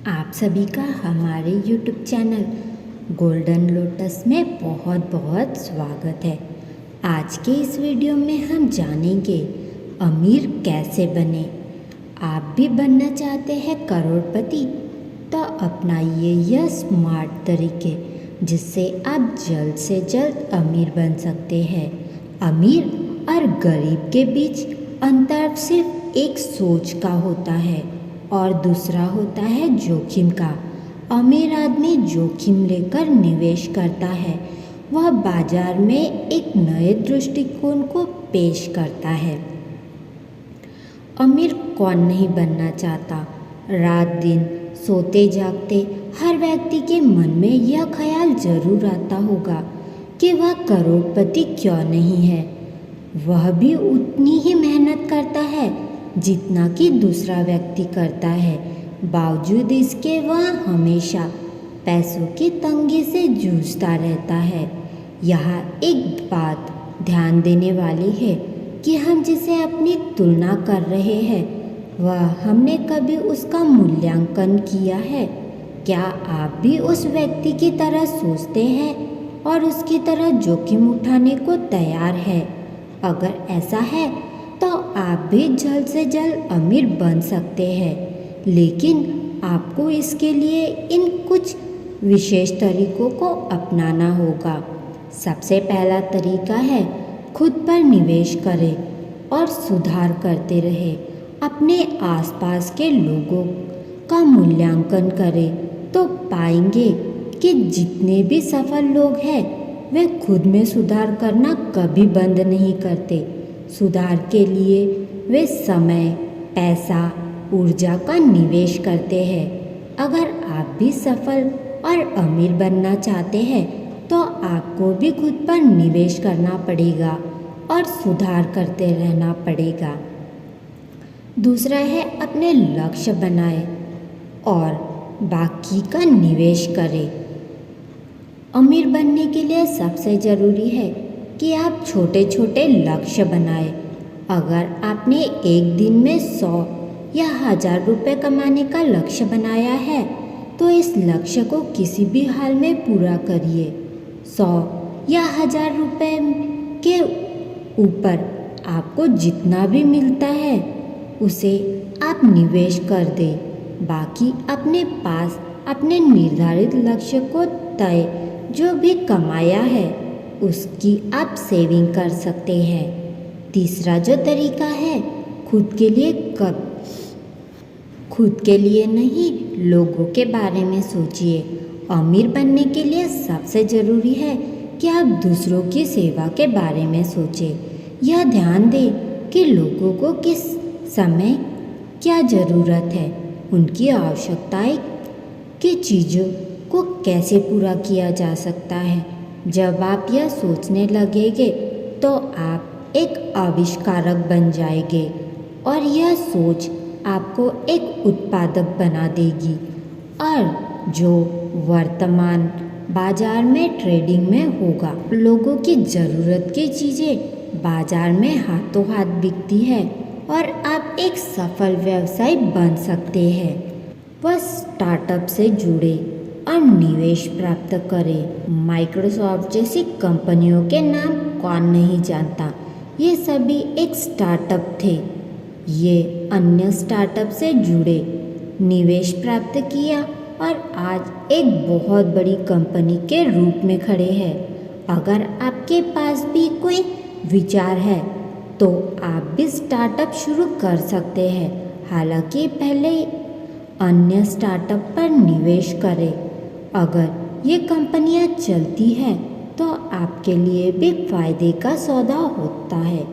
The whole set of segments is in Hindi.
आप सभी का हमारे YouTube चैनल गोल्डन लोटस में बहुत बहुत स्वागत है। आज के इस वीडियो में हम जानेंगे अमीर कैसे बने। आप भी बनना चाहते हैं करोड़पति, तो अपनाइए यह स्मार्ट तरीके जिससे आप जल्द से जल्द अमीर बन सकते हैं। अमीर और गरीब के बीच अंतर सिर्फ एक सोच का होता है और दूसरा होता है जोखिम का। अमीर आदमी जोखिम लेकर निवेश करता है, वह बाजार में एक नए दृष्टिकोण को पेश करता है। अमीर कौन नहीं बनना चाहता। रात दिन सोते जागते हर व्यक्ति के मन में यह ख्याल जरूर आता होगा कि वह करोड़पति क्यों नहीं है। वह भी उतनी ही मेहनत करता है जितना कि दूसरा व्यक्ति करता है, बावजूद इसके वह हमेशा पैसों की तंगी से जूझता रहता है। यहाँ एक बात ध्यान देने वाली है कि हम जिसे अपनी तुलना कर रहे हैं वह हमने कभी उसका मूल्यांकन किया है। क्या आप भी उस व्यक्ति की तरह सोचते हैं और उसकी तरह जोखिम उठाने को तैयार है? अगर ऐसा है तो आप भी जल्द से जल्द अमीर बन सकते हैं, लेकिन आपको इसके लिए इन कुछ विशेष तरीकों को अपनाना होगा। सबसे पहला तरीका है खुद पर निवेश करें और सुधार करते रहें। अपने आसपास के लोगों का मूल्यांकन करें तो पाएंगे कि जितने भी सफल लोग हैं वे खुद में सुधार करना कभी बंद नहीं करते। सुधार के लिए वे समय, पैसा, ऊर्जा का निवेश करते हैं। अगर आप भी सफल और अमीर बनना चाहते हैं तो आपको भी खुद पर निवेश करना पड़ेगा और सुधार करते रहना पड़ेगा। दूसरा है अपने लक्ष्य बनाएं और बाकी का निवेश करें। अमीर बनने के लिए सबसे ज़रूरी है कि आप छोटे छोटे लक्ष्य बनाएं। अगर आपने एक दिन में 100 या 1000 रुपये कमाने का लक्ष्य बनाया है तो इस लक्ष्य को किसी भी हाल में पूरा करिए। 100 या 1000 रुपये के ऊपर आपको जितना भी मिलता है उसे आप निवेश कर दें। बाकी अपने पास अपने निर्धारित लक्ष्य को तय जो भी कमाया है उसकी आप सेविंग कर सकते हैं। तीसरा जो तरीका है खुद के लिए नहीं, लोगों के बारे में सोचिए। अमीर बनने के लिए सबसे ज़रूरी है कि आप दूसरों की सेवा के बारे में सोचें। यह ध्यान दें कि लोगों को किस समय क्या ज़रूरत है, उनकी आवश्यकताएं की चीज़ों को कैसे पूरा किया जा सकता है। जब आप यह सोचने लगेंगे तो आप एक आविष्कारक बन जाएंगे और यह सोच आपको एक उत्पादक बना देगी और जो वर्तमान बाजार में ट्रेडिंग में होगा। लोगों की ज़रूरत की चीज़ें बाजार में हाथों हाथ बिकती है और आप एक सफल व्यवसायी बन सकते हैं। बस स्टार्टअप से जुड़े और निवेश प्राप्त करें। माइक्रोसॉफ्ट जैसी कंपनियों के नाम कौन नहीं जानता। ये सभी एक स्टार्टअप थे। ये अन्य स्टार्टअप से जुड़े, निवेश प्राप्त किया और आज एक बहुत बड़ी कंपनी के रूप में खड़े हैं। अगर आपके पास भी कोई विचार है तो आप भी स्टार्टअप शुरू कर सकते हैं। हालांकि पहले अन्य स्टार्टअप पर निवेश करें। अगर ये कंपनियां चलती हैं तो आपके लिए भी फायदे का सौदा होता है।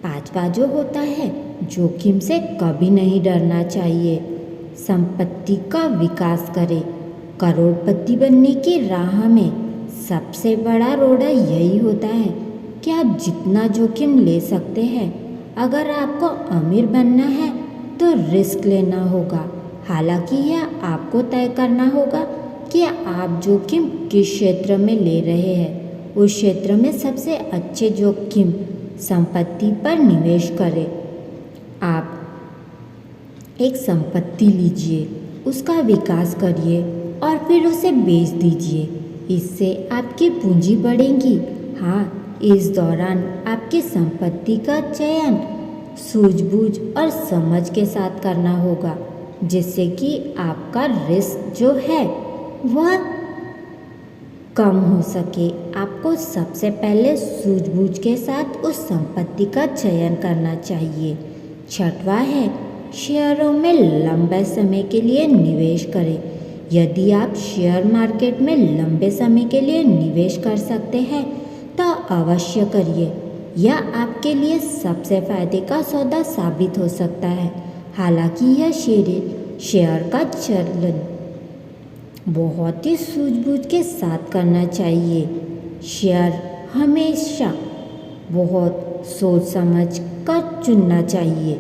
पांचवा जो होता है, जोखिम से कभी नहीं डरना चाहिए। संपत्ति का विकास करें। करोड़पति बनने की राह में सबसे बड़ा रोड़ा यही होता है कि आप जितना जोखिम ले सकते हैं। अगर आपको अमीर बनना है तो रिस्क लेना होगा। हालांकि यह आपको तय करना होगा कि आप जोखिम किस क्षेत्र में ले रहे हैं। उस क्षेत्र में सबसे अच्छे जोखिम संपत्ति पर निवेश करें। आप एक संपत्ति लीजिए उसका विकास करिए और फिर उसे बेच दीजिए। इससे आपकी पूंजी बढ़ेगी। हाँ, इस दौरान आपकी संपत्ति का चयन सूझबूझ और समझ के साथ करना होगा, जिससे कि आपका रिस्क जो है वह कम हो सके। आपको सबसे पहले सूझबूझ के साथ उस संपत्ति का चयन करना चाहिए। छठवां है, शेयरों में लंबे समय के लिए निवेश करें। यदि आप शेयर मार्केट में लंबे समय के लिए निवेश कर सकते हैं तो अवश्य करिए। यह आपके लिए सबसे फायदे का सौदा साबित हो सकता है। हालांकि यह शेयर का चलन बहुत ही सूझबूझ के साथ करना चाहिए। शेयर हमेशा बहुत सोच समझ कर चुनना चाहिए।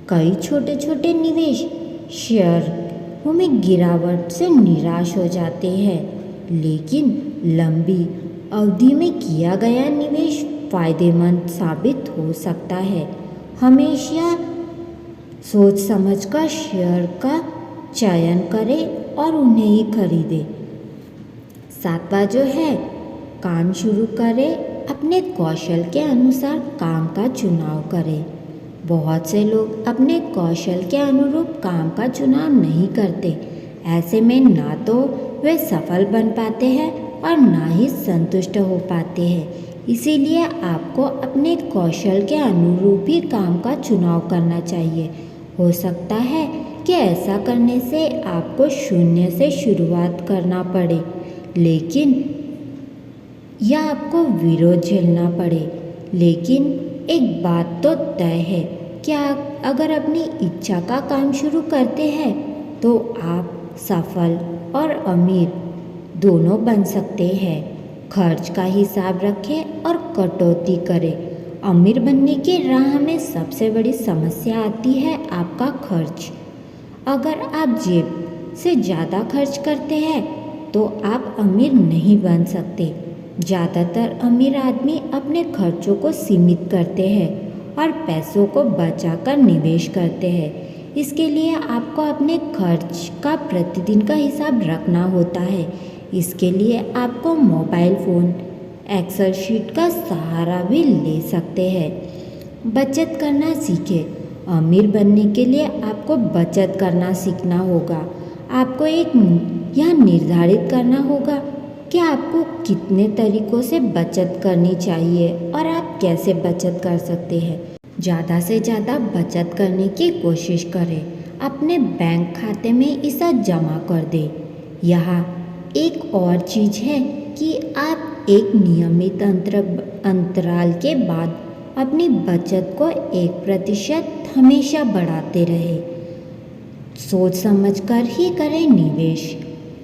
कई छोटे छोटे निवेश शेयरों में गिरावट से निराश हो जाते हैं, लेकिन लंबी अवधि में किया गया निवेश फायदेमंद साबित हो सकता है। हमेशा सोच समझकर शेयर का चयन करें और उन्हें ही खरीदें। सातवां जो है, काम शुरू करें, अपने कौशल के अनुसार काम का चुनाव करें। बहुत से लोग अपने कौशल के अनुरूप काम का चुनाव नहीं करते। ऐसे में ना तो वे सफल बन पाते हैं और ना ही संतुष्ट हो पाते हैं। इसीलिए आपको अपने कौशल के अनुरूप ही काम का चुनाव करना चाहिए। हो सकता है कि ऐसा करने से आपको शून्य से शुरुआत करना पड़े, लेकिन या आपको विरोध झेलना पड़े, लेकिन एक बात तो तय है कि आप अगर अपनी इच्छा का काम शुरू करते हैं तो आप सफल और अमीर दोनों बन सकते हैं। खर्च का हिसाब रखें और कटौती करें। अमीर बनने की राह में सबसे बड़ी समस्या आती है आपका खर्च। अगर आप जेब से ज़्यादा खर्च करते हैं तो आप अमीर नहीं बन सकते। ज़्यादातर अमीर आदमी अपने खर्चों को सीमित करते हैं और पैसों को बचाकर निवेश करते हैं। इसके लिए आपको अपने खर्च का प्रतिदिन का हिसाब रखना होता है। इसके लिए आपको मोबाइल फ़ोन एक्सेल शीट का सहारा भी ले सकते हैं। बचत करना सीखें। अमीर बनने के लिए आपको बचत करना सीखना होगा। आपको यह निर्धारित करना होगा कि आपको कितने तरीकों से बचत करनी चाहिए और आप कैसे बचत कर सकते हैं। ज़्यादा से ज़्यादा बचत करने की कोशिश करें। अपने बैंक खाते में इसे जमा कर दें। यहाँ एक और चीज़ है कि आप एक नियमित अंतराल के बाद अपनी बचत को 1% हमेशा बढ़ाते रहे। सोच समझकर ही करें निवेश।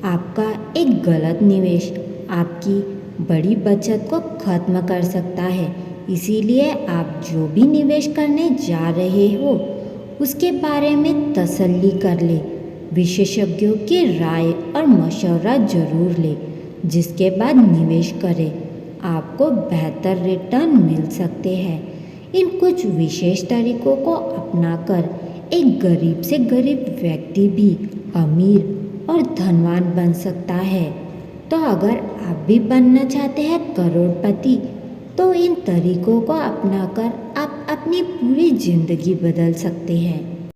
आपका एक गलत निवेश आपकी बड़ी बचत को खत्म कर सकता है। इसीलिए आप जो भी निवेश करने जा रहे हो उसके बारे में तसल्ली कर ले। विशेषज्ञों की राय और मशवरा जरूर ले, जिसके बाद निवेश करें। आपको बेहतर रिटर्न मिल सकते हैं। इन कुछ विशेष तरीकों को अपनाकर एक गरीब से गरीब व्यक्ति भी अमीर और धनवान बन सकता है। तो अगर आप भी बनना चाहते हैं करोड़पति, तो इन तरीकों को अपनाकर आप अपनी पूरी जिंदगी बदल सकते हैं।